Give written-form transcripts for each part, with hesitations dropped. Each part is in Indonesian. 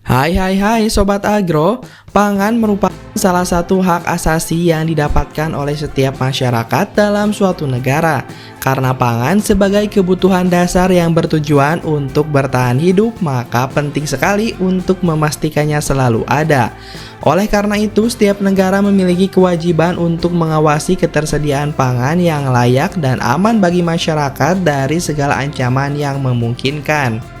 Hai Sobat Agro, pangan merupakan salah satu hak asasi yang didapatkan oleh setiap masyarakat dalam suatu negara. Karena pangan sebagai kebutuhan dasar yang bertujuan untuk bertahan hidup, maka penting sekali untuk memastikannya selalu ada. Oleh karena itu, setiap negara memiliki kewajiban untuk mengawasi ketersediaan pangan yang layak dan aman bagi masyarakat dari segala ancaman yang memungkinkan.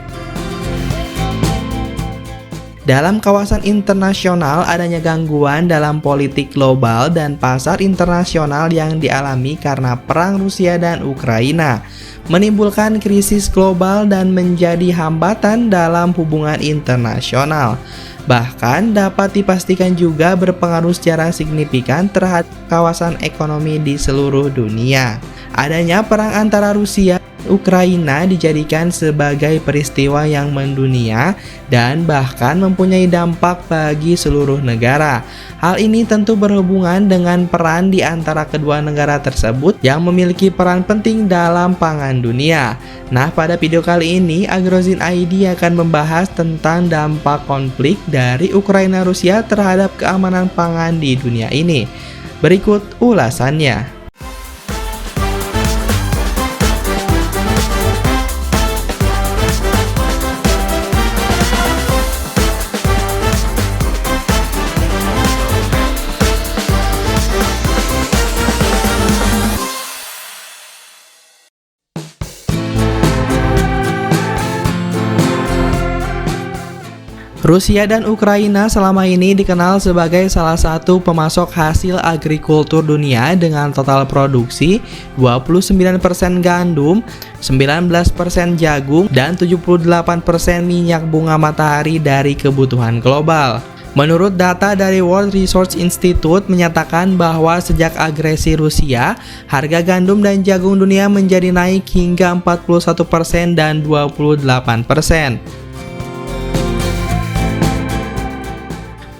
Dalam kawasan internasional, adanya gangguan dalam politik global dan pasar internasional yang dialami karena perang Rusia dan Ukraina, menimbulkan krisis global dan menjadi hambatan dalam hubungan internasional. Bahkan dapat dipastikan juga berpengaruh secara signifikan terhadap kawasan ekonomi di seluruh dunia. Adanya perang antara Rusia Ukraina dijadikan sebagai peristiwa yang mendunia dan bahkan mempunyai dampak bagi seluruh negara. Hal ini tentu berhubungan dengan peran di antara kedua negara tersebut yang memiliki peran penting dalam pangan dunia. Nah, pada video kali ini Agrozin ID akan membahas tentang dampak konflik dari Ukraina Rusia terhadap keamanan pangan di dunia ini. Berikut ulasannya. Rusia dan Ukraina selama ini dikenal sebagai salah satu pemasok hasil agrikultur dunia dengan total produksi 29% gandum, 19% jagung, dan 78% minyak bunga matahari dari kebutuhan global. Menurut data dari World Resource Institute menyatakan bahwa sejak agresi Rusia, harga gandum dan jagung dunia menjadi naik hingga 41% dan 28%.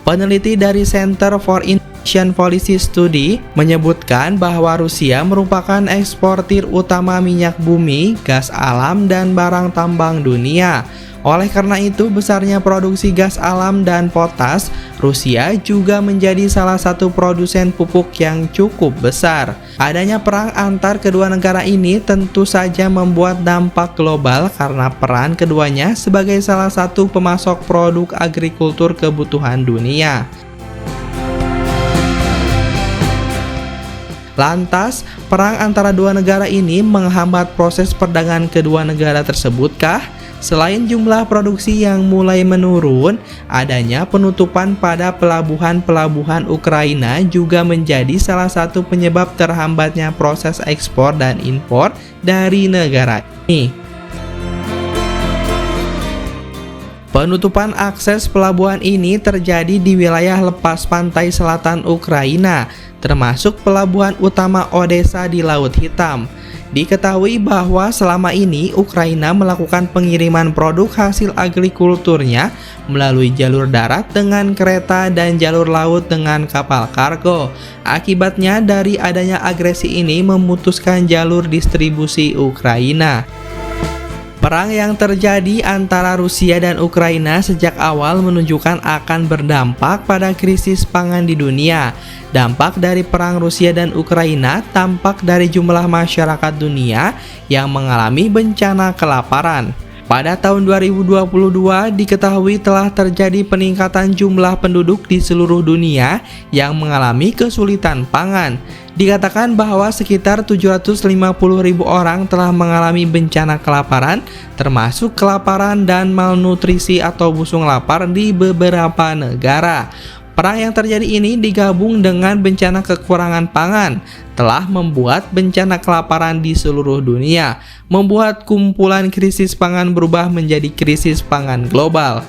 Peneliti dari Center for Indonesian Policy Study menyebutkan bahwa Rusia merupakan eksportir utama minyak bumi, gas alam, dan barang tambang dunia. Oleh karena itu, besarnya produksi gas alam dan potas, Rusia juga menjadi salah satu produsen pupuk yang cukup besar. Adanya perang antar kedua negara ini tentu saja membuat dampak global karena peran keduanya sebagai salah satu pemasok produk agrikultur kebutuhan dunia. Lantas, perang antara dua negara ini menghambat proses perdagangan kedua negara tersebutkah? Selain jumlah produksi yang mulai menurun, adanya penutupan pada pelabuhan-pelabuhan Ukraina juga menjadi salah satu penyebab terhambatnya proses ekspor dan impor dari negara ini. Penutupan akses pelabuhan ini terjadi di wilayah lepas pantai selatan Ukraina, termasuk pelabuhan utama Odessa di Laut Hitam. Diketahui bahwa selama ini Ukraina melakukan pengiriman produk hasil agrikulturnya melalui jalur darat dengan kereta dan jalur laut dengan kapal kargo. Akibatnya dari adanya agresi ini memutuskan jalur distribusi Ukraina. Perang yang terjadi antara Rusia dan Ukraina sejak awal menunjukkan akan berdampak pada krisis pangan di dunia. Dampak dari perang Rusia dan Ukraina tampak dari jumlah masyarakat dunia yang mengalami bencana kelaparan. Pada tahun 2022 diketahui telah terjadi peningkatan jumlah penduduk di seluruh dunia yang mengalami kesulitan pangan. Dikatakan bahwa sekitar 750.000 orang telah mengalami bencana kelaparan, termasuk kelaparan dan malnutrisi atau busung lapar di beberapa negara. Perang yang terjadi ini digabung dengan bencana kekurangan pangan, telah membuat bencana kelaparan di seluruh dunia, membuat kumpulan krisis pangan berubah menjadi krisis pangan global.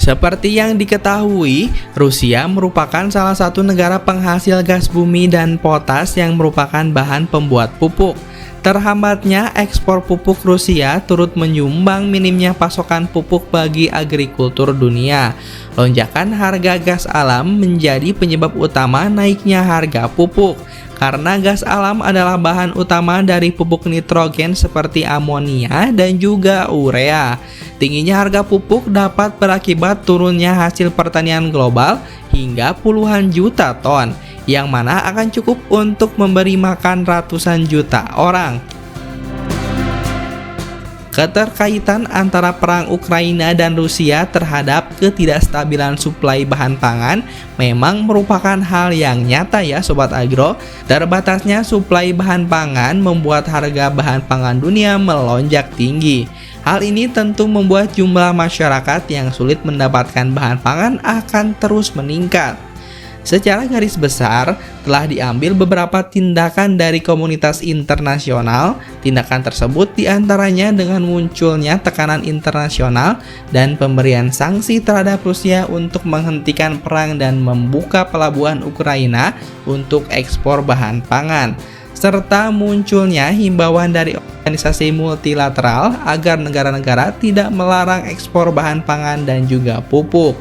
Seperti yang diketahui, Rusia merupakan salah satu negara penghasil gas bumi dan potas yang merupakan bahan pembuat pupuk. Terhambatnya ekspor pupuk Rusia turut menyumbang minimnya pasokan pupuk bagi agrikultur dunia. Lonjakan harga gas alam menjadi penyebab utama naiknya harga pupuk. Karena gas alam adalah bahan utama dari pupuk nitrogen seperti amonia dan juga urea. Tingginya harga pupuk dapat berakibat turunnya hasil pertanian global hingga puluhan juta ton, yang mana akan cukup untuk memberi makan ratusan juta orang. Keterkaitan antara perang Ukraina dan Rusia terhadap ketidakstabilan suplai bahan pangan memang merupakan hal yang nyata ya Sobat Agro. Terbatasnya suplai bahan pangan membuat harga bahan pangan dunia melonjak tinggi. Hal ini tentu membuat jumlah masyarakat yang sulit mendapatkan bahan pangan akan terus meningkat. Secara garis besar, telah diambil beberapa tindakan dari komunitas internasional. Tindakan tersebut diantaranya dengan munculnya tekanan internasional dan pemberian sanksi terhadap Rusia untuk menghentikan perang dan membuka pelabuhan Ukraina untuk ekspor bahan pangan, serta munculnya himbauan dari organisasi multilateral agar negara-negara tidak melarang ekspor bahan pangan dan juga pupuk.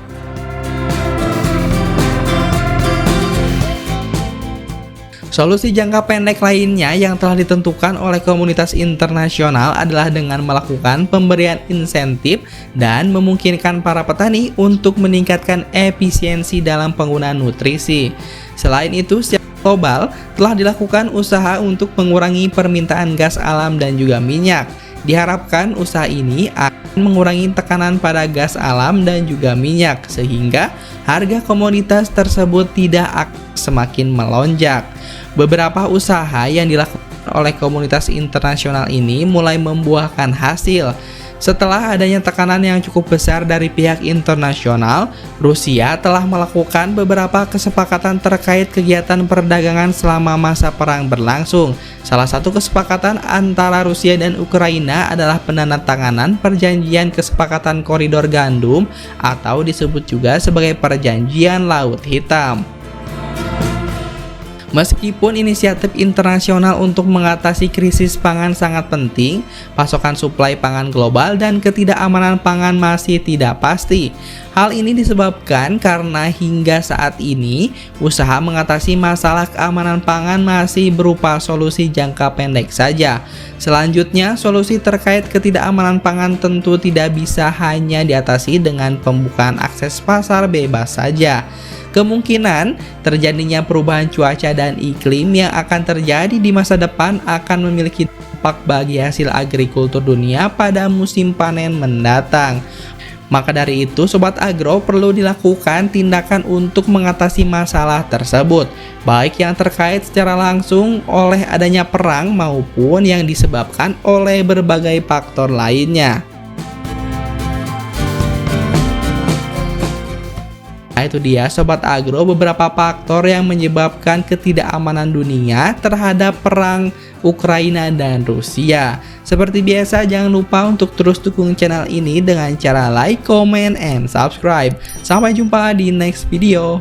Solusi jangka pendek lainnya yang telah ditentukan oleh komunitas internasional adalah dengan melakukan pemberian insentif dan memungkinkan para petani untuk meningkatkan efisiensi dalam penggunaan nutrisi. Selain itu, secara global telah dilakukan usaha untuk mengurangi permintaan gas alam dan juga minyak. Diharapkan usaha ini akan mengurangi tekanan pada gas alam dan juga minyak, sehingga harga komoditas tersebut tidak akan semakin melonjak. Beberapa usaha yang dilakukan oleh komunitas internasional ini mulai membuahkan hasil. Setelah adanya tekanan yang cukup besar dari pihak internasional, Rusia telah melakukan beberapa kesepakatan terkait kegiatan perdagangan selama masa perang berlangsung. Salah satu kesepakatan antara Rusia dan Ukraina adalah penandatanganan perjanjian kesepakatan koridor gandum atau disebut juga sebagai perjanjian Laut Hitam. Meskipun inisiatif internasional untuk mengatasi krisis pangan sangat penting, pasokan suplai pangan global dan ketidakamanan pangan masih tidak pasti. Hal ini disebabkan karena hingga saat ini, usaha mengatasi masalah keamanan pangan masih berupa solusi jangka pendek saja. Selanjutnya, solusi terkait ketidakamanan pangan tentu tidak bisa hanya diatasi dengan pembukaan akses pasar bebas saja. Kemungkinan terjadinya perubahan cuaca dan iklim yang akan terjadi di masa depan akan memiliki dampak bagi hasil agrikultur dunia pada musim panen mendatang. Maka dari itu, Sobat Agro perlu dilakukan tindakan untuk mengatasi masalah tersebut, baik yang terkait secara langsung oleh adanya perang maupun yang disebabkan oleh berbagai faktor lainnya. Nah, itu dia Sobat Agro beberapa faktor yang menyebabkan ketidakamanan dunia terhadap perang Ukraina dan Rusia. Seperti biasa, jangan lupa untuk terus dukung channel ini dengan cara like, comment, and subscribe. Sampai jumpa di next video.